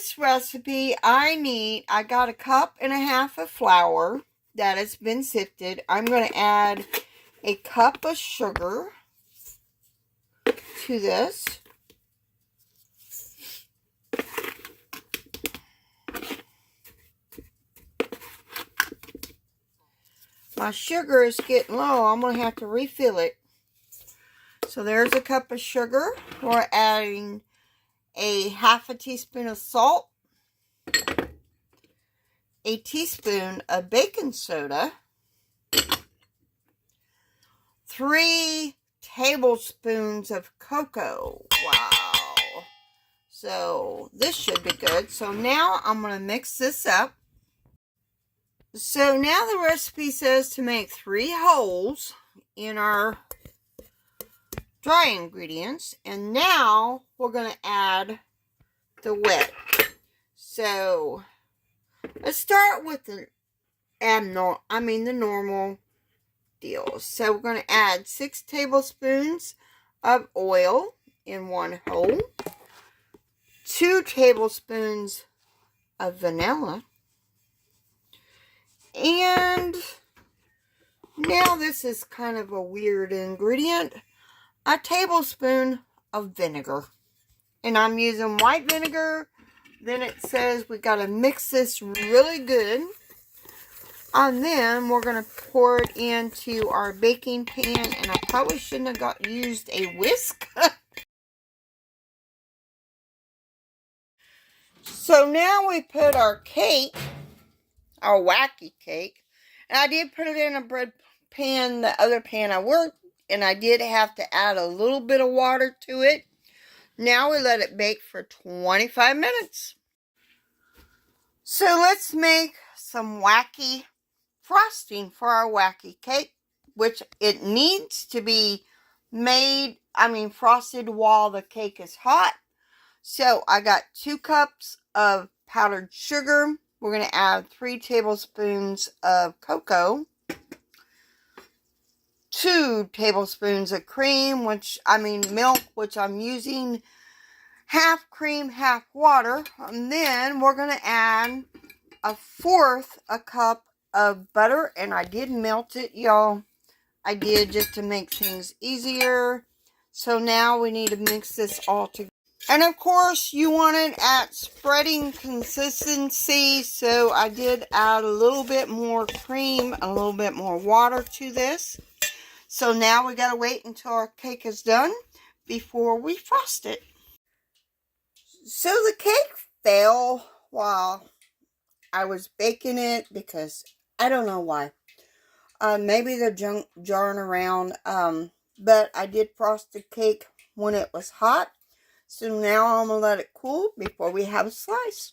this recipe, I got 1.5 cups of flour that has been sifted. I'm going to add 1 cup of sugar to this. My sugar is getting low. I'm going to have to refill it. So there's 1 cup of sugar. We're adding 1/2 teaspoon of salt, 1 teaspoon of baking soda, 3 tablespoons of cocoa. Wow. So this should be good. So now I'm going to mix this up. So now the recipe says to make 3 holes in our dry ingredients. And now we're going to add the wet. So let's start with the normal deal. So we're going to add 6 tablespoons of oil in 1 hole, 2 tablespoons of vanilla, and now this is kind of a weird ingredient, 1 tablespoon of vinegar. And I'm using white vinegar. Then it says we got to mix this really good. And then we're going to pour it into our baking pan. And I probably shouldn't have used a whisk. So now we put our cake, our wacky cake. And I did put it in a bread pan, the other pan I worked. And I did have to add a little bit of water to it. Now we let it bake for 25 minutes. So let's make some wacky frosting for our wacky cake, which it needs to be frosted while the cake is hot. So I got 2 cups of powdered sugar. We're going to add 3 tablespoons of cocoa, 2 tablespoons of cream, milk, which I'm using half cream, half water. And then we're going to add 1/4 cup of butter. And I did melt it, y'all. I did just to make things easier. So now we need to mix this all together. And of course, you want it at spreading consistency. So I did add a little bit more cream, a little bit more water to this. So now we got to wait until our cake is done before we frost it. So the cake fell while I was baking it because I don't know why. Maybe they're jarring around. But I did frost the cake when it was hot. So now I'm going to let it cool before we have a slice.